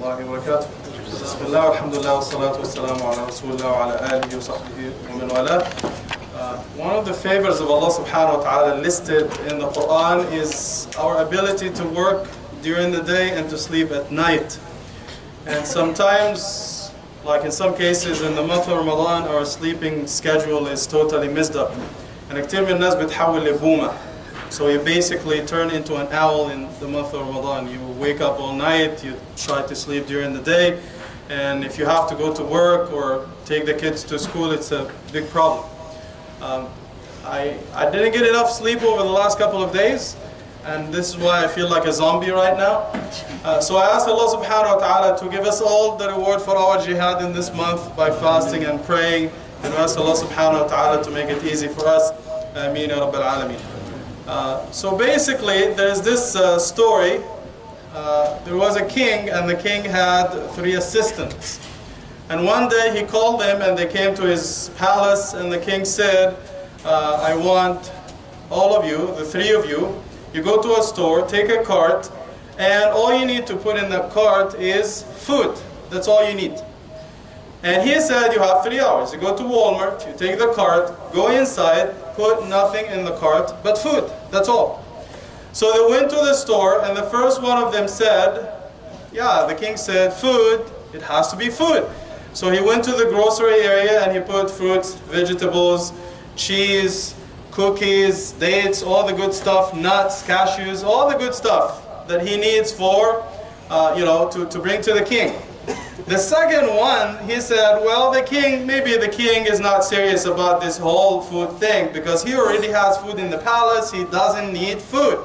الله وبركاته. بسم الله والحمد لله والصلاة والسلام على رسول الله وعلى آله وصحبه ومن والاه. One of the favors of Allah subhanahu wa ta'ala listed in the Quran is our ability to work during the day and to sleep at night. And sometimes, like in some cases in the month of Ramadan, our sleeping schedule is totally messed up. And كتير من الناس بتحول لبومة. So you basically turn into an owl in the month of Ramadan. You wake up all night, you try to sleep during the day, and if you have to go to work or take the kids to school, it's a big problem. I didn't get enough sleep over the last couple of days, and this is why I feel like a zombie right now. So I ask Allah subhanahu wa ta'ala to give us all the reward for our jihad in this month by fasting and praying, and I ask Allah subhanahu wa ta'ala to make it easy for us. Ameen ya Rabbil Alameen. So basically, there's this story. There was a king, and the king had 3 assistants. And one day he called them, and they came to his palace, and the king said, I want all of you, the 3 of you, you go to a store, take a cart, and all you need to put in the cart is food. That's all you need. And he said, you have 3 hours. You go to Walmart, you take the cart, go inside, put nothing in the cart but food. That's all. So they went to the store, and the first one of them said, yeah, the king said, food, it has to be food. So he went to the grocery area and he put fruits, vegetables, cheese, cookies, dates, all the good stuff, nuts, cashews, all the good stuff that he needs for, to bring to the king. The second one, he said, well, maybe the king is not serious about this whole food thing because he already has food in the palace, he doesn't need food.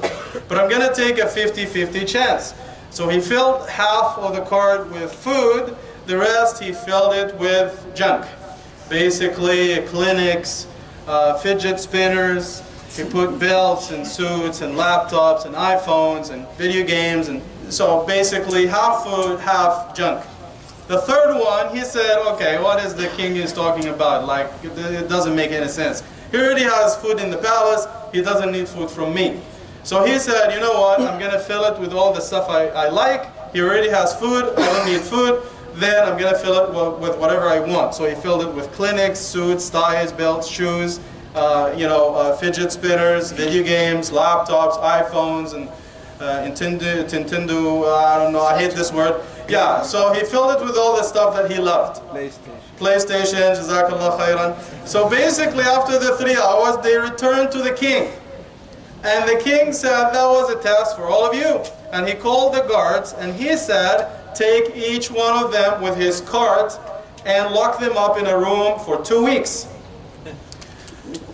But I'm going to take a 50-50 chance. So he filled half of the cart with food, the rest he filled it with junk. Basically, clinics, fidget spinners, he put belts and suits and laptops and iPhones and video games, and so basically half food, half junk. The third one, he said, okay, what is the king is talking about? Like, it doesn't make any sense. He already has food in the palace, he doesn't need food from me. So he said, you know what, I'm going to fill it with all the stuff I like. He already has food, I don't need food. Then I'm going to fill it with whatever I want. So he filled it with clinics, suits, ties, belts, shoes, fidget spinners, video games, laptops, iPhones, and Nintendo, I don't know, I hate this word. Yeah, so he filled it with all the stuff that he loved. PlayStation, Jazakallah khairan. So basically after the 3 hours, they returned to the king. And the king said, that was a test for all of you. And he called the guards, and he said, take each one of them with his cart and lock them up in a room for 2 weeks.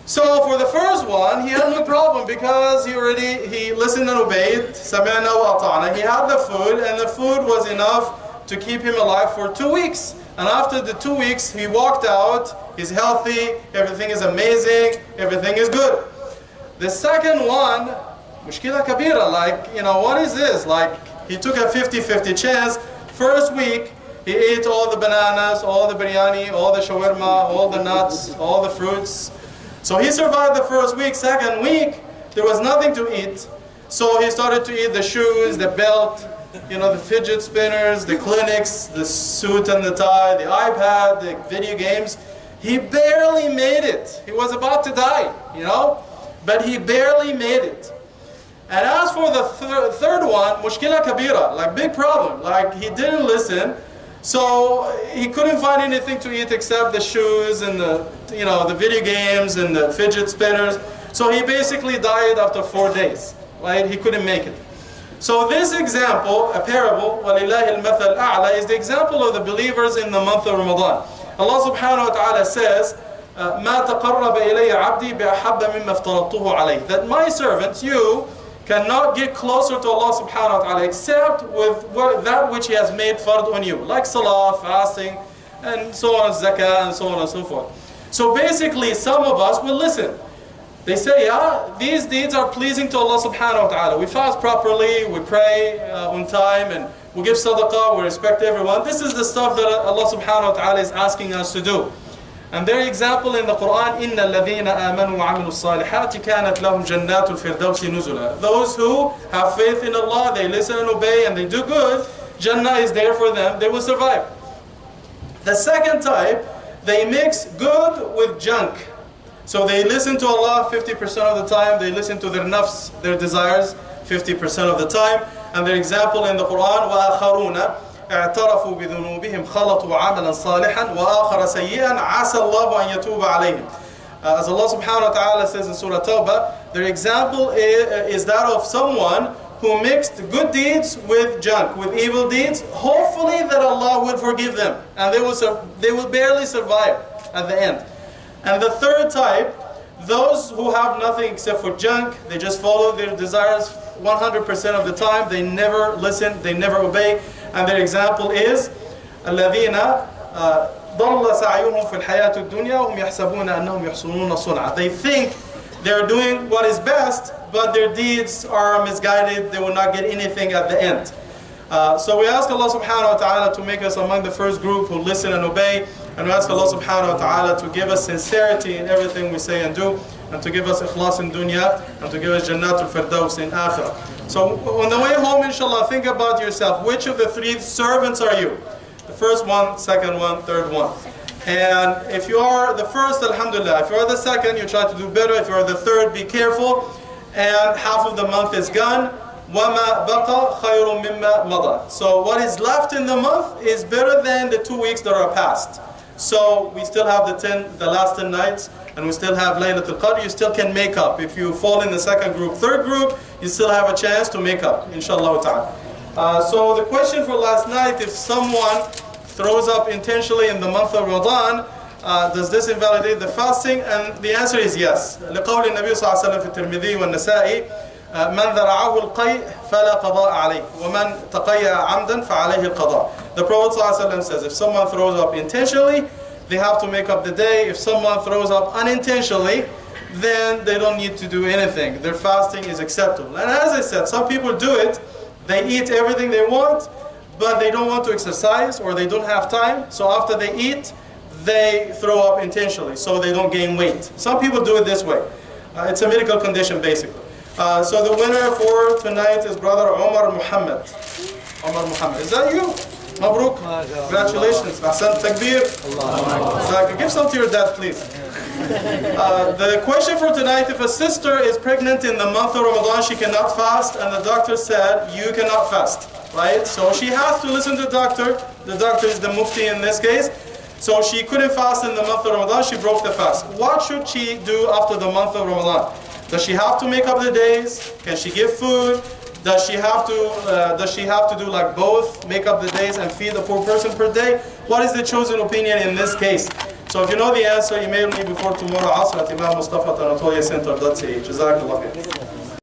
So for the first one, he had no problem because he listened and obeyed. Sami'na wa ata'na. He had the food, and the food was enough to keep him alive for 2 weeks. And after the 2 weeks, he walked out. He's healthy. Everything is amazing. Everything is good. The second one, mushkila kabira. What is this? He took a 50-50 chance. First week, he ate all the bananas, all the biryani, all the shawarma, all the nuts, all the fruits. So he survived the first week. Second week, there was nothing to eat. So he started to eat the shoes, the belt, the fidget spinners, the clinics, the suit and the tie, the iPad, the video games. He barely made it. He was about to die, but he barely made it. And as for the third one, mushkila kabira, big problem. He didn't listen. So he couldn't find anything to eat except the shoes and the video games and the fidget spinners. So he basically died after 4 days. Right? He couldn't make it. So this example, a parable, وَلِلَّهِ الْمَثَلْ الْأَعْلَى, is the example of the believers in the month of Ramadan. Allah subhanahu wa ta'ala says, مَا تَقَرَّبَ إِلَيَّ عَبْدِي بِأَحَبَّ مِمَّا افْتَرَضْتُهُ عَلَيْهِ. That my servant, you, cannot get closer to Allah subhanahu wa ta'ala except with that which He has made fard on you, like salah, fasting, and so on, zakah, and so on and so forth. So basically, some of us will listen. They say, yeah, these deeds are pleasing to Allah subhanahu wa ta'ala. We fast properly, we pray on time, and we give sadaqah, we respect everyone. This is the stuff that Allah subhanahu wa ta'ala is asking us to do. And their example in the Quran, إِنَّ الَّذِينَ آمَنُوا وَعَمِلُوا الصَّالِحَاتِ كَانَتْ لَهُمْ جَنَّاتُ الْفِرْدَوْسِ نُزُلًا. Those who have faith in Allah, they listen and obey, and they do good, Jannah is there for them, they will survive. The second type, they mix good with junk. So they listen to Allah 50% of the time, they listen to their nafs, their desires 50% of the time. And their example in the Quran, وَآخَرُونَ اعترفوا بذنوبهم خلطوا عملا صالحا وآخر سيئا عسى الله أن يتوب عليهم. As Allah subhanahu wa ta'ala says in Surah Tawbah, their example is that of someone who mixed good deeds with junk, with evil deeds. Hopefully that Allah will forgive them and they will barely survive at the end. And the third type, those who have nothing except for junk, they just follow their desires 100% of the time, they never listen, they never obey. And their example is الذين ضل سعيهم في الحياة الدنيا وهم يحسبون أنهم يحسنون صنعا. They think they're doing what is best, but their deeds are misguided, they will not get anything at the end. So we ask Allah subhanahu wa ta'ala to make us among the first group who listen and obey, and we ask Allah subhanahu wa ta'ala to give us sincerity in everything we say and do, and to give us ikhlas in dunya, and to give us jannatul firdaus in akhirah. So on the way home, inshallah, think about yourself. Which of the three servants are you? The first one, second one, third one. And if you are the first, alhamdulillah. If you are the second, you try to do better. If you are the third, be careful. And half of the month is gone. وَمَا بَقَى خَيْرٌ مِمَّا مَضَى. So what is left in the month is better than the 2 weeks that are past. So we still have the last 10 nights, and we still have Laylatul Qadr. You still can make up. If you fall in the second group, third group, you still have a chance to make up, inshallah ta'ala. So the question for last night, if someone throws up intentionally in the month of Ramadan, does this invalidate the fasting? And the answer is yes. لقول النبي صلى الله عليه وسلم في الترمذي والنسائي من ذرعه القيء فلا قضاء عليه ومن تقيأ عمدا فعليه القضاء. The Prophet ﷺ says, if someone throws up intentionally, they have to make up the day. If someone throws up unintentionally, then they don't need to do anything. Their fasting is acceptable. And as I said, some people do it, they eat everything they want, but they don't want to exercise or they don't have time. So after they eat, they throw up intentionally so they don't gain weight. Some people do it this way. It's a medical condition basically. So the winner for tonight is brother Omar Muhammad. Omar Muhammad, is that you? Mabruk. Congratulations. Ahsan Takbir. Give some to your dad, please. The question for tonight, if a sister is pregnant in the month of Ramadan, she cannot fast, and the doctor said, you cannot fast, right? So she has to listen to the doctor. The doctor is the mufti in this case. So she couldn't fast in the month of Ramadan, she broke the fast. What should she do after the month of Ramadan? Does she have to make up the days? Can she give food? Does she have to do like both, make up the days and feed a poor person per day? What is the chosen opinion in this case? So if you know the answer, email me before tomorrow Asr at Mustafa at Anatolia Center.ca. Jazakallah khair.